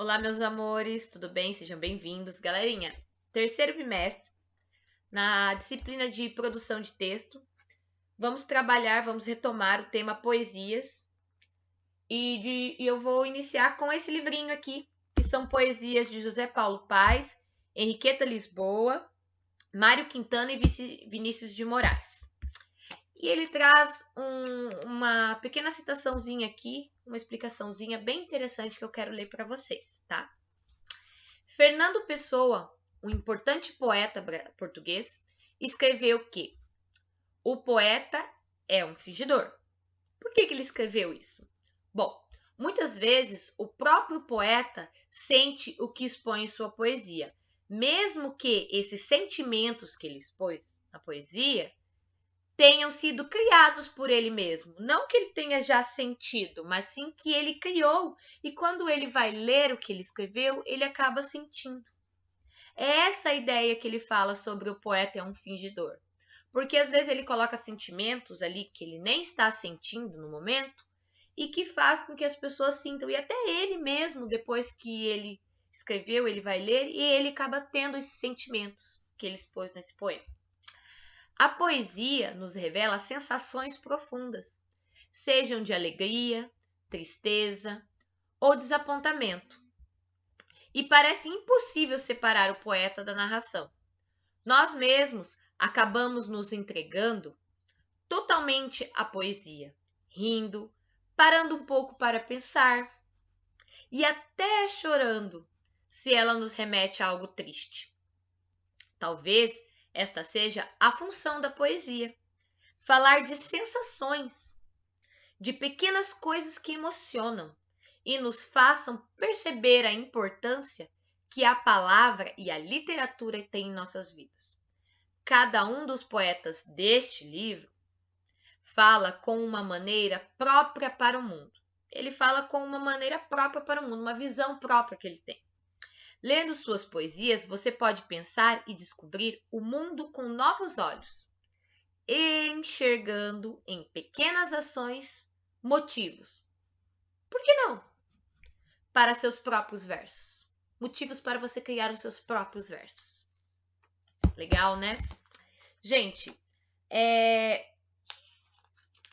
Olá, meus amores, tudo bem? Sejam bem-vindos. Galerinha, terceiro bimestre, na disciplina de produção de texto, vamos retomar o tema poesias e eu vou iniciar com esse livrinho aqui, que são poesias de José Paulo Paes, Henriqueta Lisboa, Mário Quintana e Vinícius de Moraes. E ele traz uma pequena citaçãozinha aqui, uma explicaçãozinha bem interessante que eu quero ler para vocês, tá? Fernando Pessoa, um importante poeta português, escreveu que o poeta é um fingidor. Por que ele escreveu isso? Bom, muitas vezes o próprio poeta sente o que expõe em sua poesia, mesmo que esses sentimentos que ele expôs na poesia tenham sido criados por ele mesmo. Não que ele tenha já sentido, mas sim que ele criou. E quando ele vai ler o que ele escreveu, ele acaba sentindo. É essa a ideia que ele fala sobre o poeta é um fingidor. Porque às vezes ele coloca sentimentos ali que ele nem está sentindo no momento e que faz com que as pessoas sintam. E até ele mesmo, depois que ele escreveu, ele vai ler e ele acaba tendo esses sentimentos que ele expôs nesse poema. A poesia nos revela sensações profundas, sejam de alegria, tristeza ou desapontamento. E parece impossível separar o poeta da narração. Nós mesmos acabamos nos entregando totalmente à poesia, rindo, parando um pouco para pensar e até chorando se ela nos remete a algo triste. Talvez esta seja a função da poesia: falar de sensações, de pequenas coisas que emocionam e nos façam perceber a importância que a palavra e a literatura têm em nossas vidas. Cada um dos poetas deste livro fala com uma maneira própria para o mundo. Ele fala com uma maneira própria para o mundo, uma visão própria que ele tem. Lendo suas poesias, você pode pensar e descobrir o mundo com novos olhos, enxergando em pequenas ações motivos. Por que não? Para seus próprios versos. Motivos para você criar os seus próprios versos. Legal, né? Gente,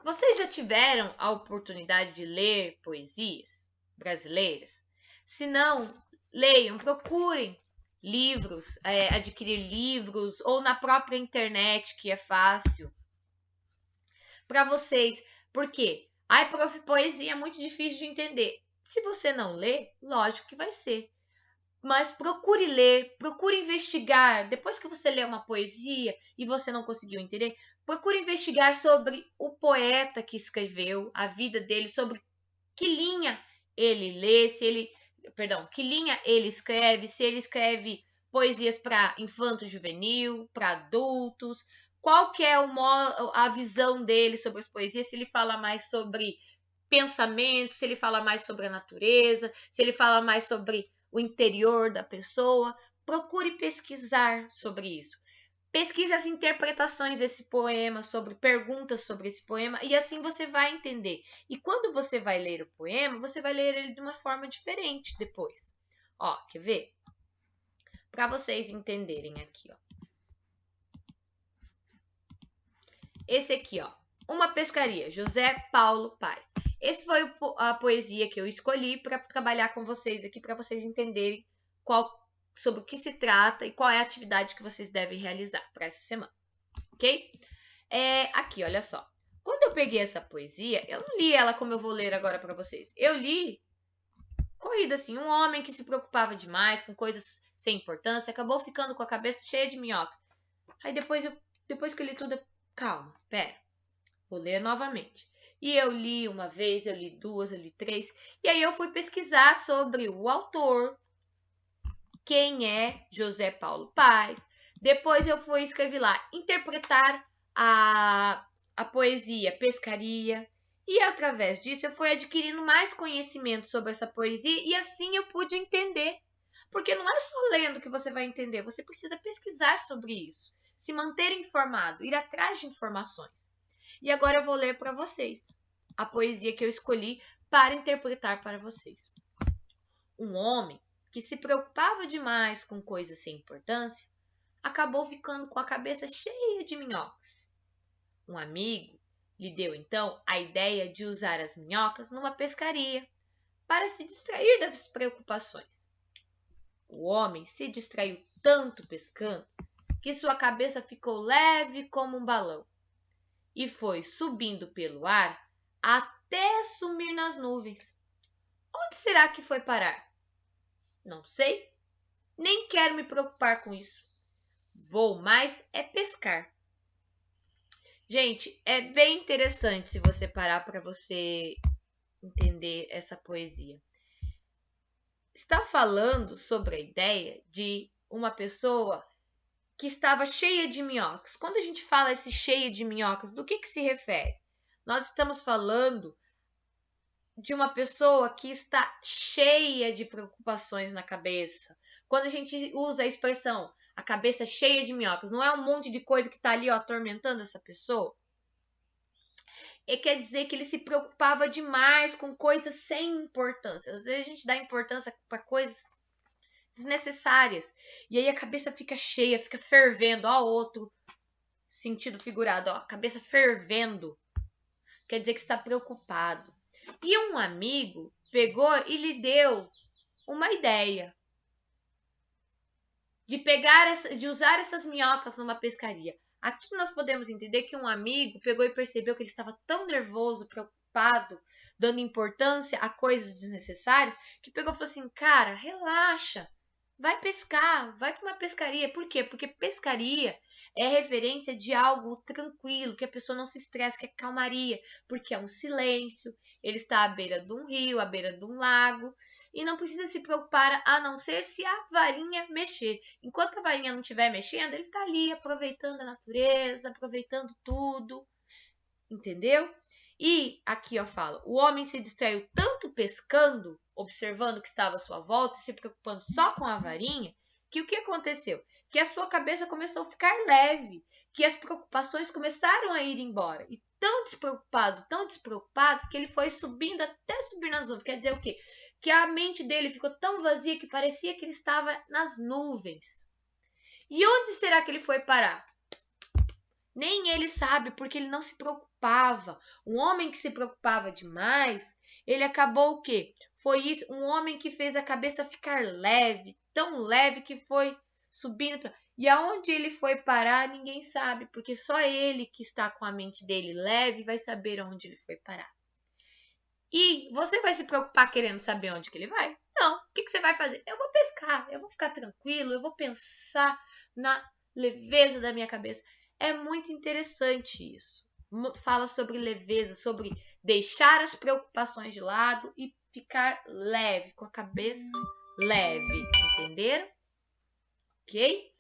vocês já tiveram a oportunidade de ler poesias brasileiras? Se não, leiam, procurem livros, adquirir livros ou na própria internet, que é fácil para vocês. Por quê? Ai, prof, poesia é muito difícil de entender. Se você não lê, lógico que vai ser. Mas procure ler, procure investigar. Depois que você lê uma poesia e você não conseguiu entender, procure investigar sobre o poeta que escreveu, a vida dele, sobre que linha ele lê, que linha ele escreve, se ele escreve poesias para infanto-juvenil, para adultos, qual que é a visão dele sobre as poesias, se ele fala mais sobre pensamento, se ele fala mais sobre a natureza, se ele fala mais sobre o interior da pessoa. Procure pesquisar sobre isso. Pesquise as interpretações desse poema, sobre perguntas sobre esse poema, e assim você vai entender. E quando você vai ler o poema, você vai ler ele de uma forma diferente depois. Ó, quer ver? Para vocês entenderem aqui, ó. Esse aqui, ó. Uma Pescaria, José Paulo Paes. Esse foi a poesia que eu escolhi para trabalhar com vocês aqui, para vocês entenderem sobre o que se trata e qual é a atividade que vocês devem realizar para essa semana, ok? Aqui, olha só. Quando eu peguei essa poesia, eu não li ela como eu vou ler agora para vocês. Eu li corrida assim, um homem que se preocupava demais com coisas sem importância, acabou ficando com a cabeça cheia de minhoca. Aí depois que eu li tudo, calma, pera, vou ler novamente. E eu li uma vez, eu li duas, eu li três, e aí eu fui pesquisar sobre o autor, quem é José Paulo Paes. Depois eu fui escrever lá, interpretar a poesia Pescaria. E através disso eu fui adquirindo mais conhecimento sobre essa poesia e assim eu pude entender. Porque não é só lendo que você vai entender, você precisa pesquisar sobre isso, se manter informado, ir atrás de informações. E agora eu vou ler para vocês a poesia que eu escolhi para interpretar para vocês. Um homem que se preocupava demais com coisas sem importância acabou ficando com a cabeça cheia de minhocas. Um amigo lhe deu então a ideia de usar as minhocas numa pescaria para se distrair das preocupações. O homem se distraiu tanto pescando que sua cabeça ficou leve como um balão e foi subindo pelo ar até sumir nas nuvens. Onde será que foi parar? Não sei, nem quero me preocupar com isso. Vou mais é pescar. Gente, é bem interessante se você parar para você entender essa poesia. Está falando sobre a ideia de uma pessoa que estava cheia de minhocas. Quando a gente fala esse cheia de minhocas, do que se refere? Nós estamos falando de uma pessoa que está cheia de preocupações na cabeça. Quando a gente usa a expressão a cabeça cheia de minhocas, não é um monte de coisa que está ali atormentando essa pessoa? E quer dizer que ele se preocupava demais com coisas sem importância. Às vezes a gente dá importância para coisas desnecessárias. E aí a cabeça fica cheia, fica fervendo. Ó, outro sentido figurado, ó, cabeça fervendo. Quer dizer que está preocupado. E um amigo pegou e lhe deu uma ideia de usar essas minhocas numa pescaria. Aqui nós podemos entender que um amigo pegou e percebeu que ele estava tão nervoso, preocupado, dando importância a coisas desnecessárias, que pegou e falou assim, cara, relaxa, vai pescar, vai para uma pescaria. Por quê? Porque pescaria é referência de algo tranquilo, que a pessoa não se estresse, que é calmaria, porque é um silêncio, ele está à beira de um rio, à beira de um lago, e não precisa se preocupar a não ser se a varinha mexer. Enquanto a varinha não estiver mexendo, ele está ali aproveitando a natureza, aproveitando tudo, entendeu? E aqui eu falo, o homem se distraiu tanto pescando, observando o que estava à sua volta, se preocupando só com a varinha, que o que aconteceu? Que a sua cabeça começou a ficar leve, que as preocupações começaram a ir embora. E tão despreocupado, que ele foi subindo até subir nas nuvens. Quer dizer o quê? Que a mente dele ficou tão vazia que parecia que ele estava nas nuvens. E onde será que ele foi parar? Nem ele sabe, porque ele não se preocupava. Um homem que se preocupava demais, ele acabou o quê? Foi isso, um homem que fez a cabeça ficar leve, tão leve que foi subindo. E aonde ele foi parar, ninguém sabe, porque só ele que está com a mente dele leve vai saber onde ele foi parar. E você vai se preocupar querendo saber onde que ele vai? Não. O que você vai fazer? Eu vou pescar, eu vou ficar tranquilo, eu vou pensar na leveza da minha cabeça. É muito interessante isso. Fala sobre leveza, sobre deixar as preocupações de lado e ficar leve, com a cabeça leve. Entenderam? Ok?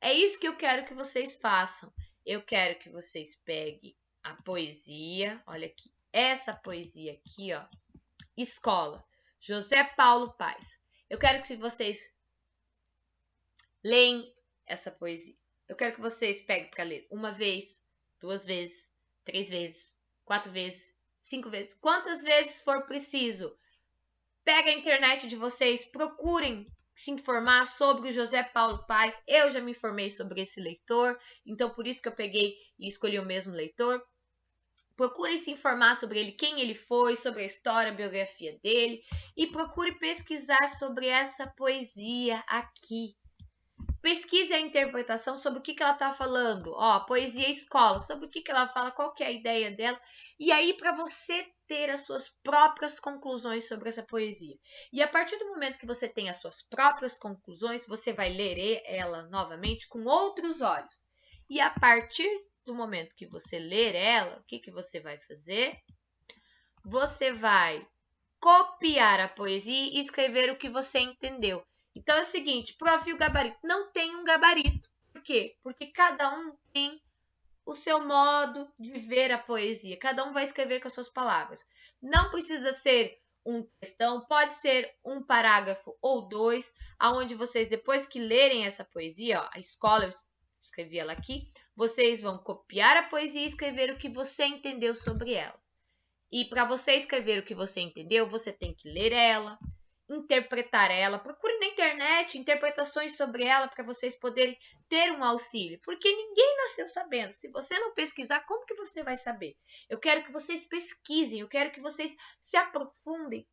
É isso que eu quero que vocês façam. Eu quero que vocês peguem a poesia. Olha aqui. Essa poesia aqui, ó. Escola. José Paulo Paes. Eu quero que vocês leem essa poesia. Eu quero que vocês peguem para ler uma vez, 2 vezes, 3 vezes, 4 vezes, 5 vezes. Quantas vezes for preciso. Pega a internet de vocês, procurem se informar sobre o José Paulo Paes. Eu já me informei sobre esse leitor, então por isso que eu peguei e escolhi o mesmo leitor. Procure se informar sobre ele, quem ele foi, sobre a história, a biografia dele. E procure pesquisar sobre essa poesia aqui. Pesquise a interpretação sobre o que ela está falando. Ó, poesia escola, sobre o que ela fala, qual que é a ideia dela. E aí, para você ter as suas próprias conclusões sobre essa poesia. E a partir do momento que você tem as suas próprias conclusões, você vai ler ela novamente com outros olhos. E a partir do momento que você ler ela, o que você vai fazer? Você vai copiar a poesia e escrever o que você entendeu. Então é o seguinte, prof, o gabarito. Não tem um gabarito. Por quê? Porque cada um tem o seu modo de ver a poesia. Cada um vai escrever com as suas palavras. Não precisa ser um textão, pode ser um parágrafo ou 2, aonde vocês, depois que lerem essa poesia, ó, a escola, eu escrevi ela aqui, vocês vão copiar a poesia e escrever o que você entendeu sobre ela. E para você escrever o que você entendeu, você tem que ler ela, interpretar ela. Procure na internet interpretações sobre ela para vocês poderem ter um auxílio, porque ninguém nasceu sabendo. Se você não pesquisar, como que você vai saber? Eu quero que vocês pesquisem, eu quero que vocês se aprofundem,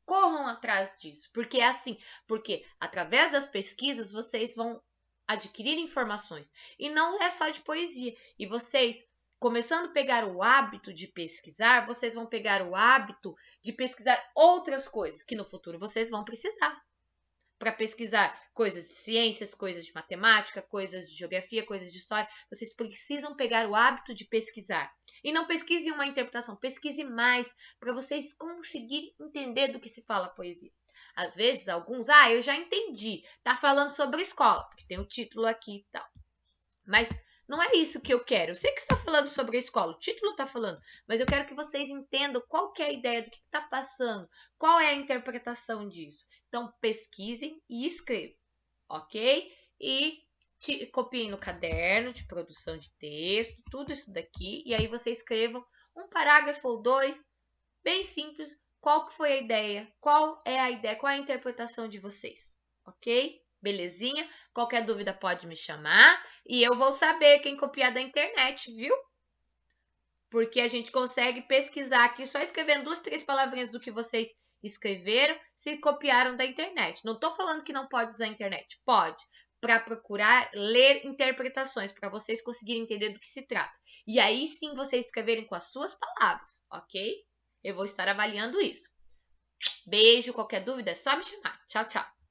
corram atrás disso, porque é assim, porque através das pesquisas vocês vão adquirir informações, e não é só de poesia. E vocês, começando a pegar o hábito de pesquisar, vocês vão pegar o hábito de pesquisar outras coisas que no futuro vocês vão precisar. Para pesquisar coisas de ciências, coisas de matemática, coisas de geografia, coisas de história, vocês precisam pegar o hábito de pesquisar. E não pesquise uma interpretação, pesquise mais para vocês conseguirem entender do que se fala a poesia. Às vezes, alguns, eu já entendi, tá falando sobre a escola, porque tem o título aqui e tal. Mas não é isso que eu quero. Eu sei que está falando sobre a escola, o título está falando, mas eu quero que vocês entendam qual que é a ideia do que está passando, qual é a interpretação disso. Então, pesquisem e escrevam, ok? E copiem no caderno de produção de texto, tudo isso daqui, e aí vocês escrevam um parágrafo ou dois, bem simples, qual que foi a ideia, qual é a interpretação de vocês, ok? Belezinha? Qualquer dúvida pode me chamar e eu vou saber quem copiar da internet, viu? Porque a gente consegue pesquisar aqui só escrevendo 2, 3 palavrinhas do que vocês escreveram, se copiaram da internet. Não estou falando que não pode usar a internet, pode, para procurar ler interpretações, para vocês conseguirem entender do que se trata. E aí sim vocês escreverem com as suas palavras, ok? Eu vou estar avaliando isso. Beijo, qualquer dúvida é só me chamar. Tchau, tchau.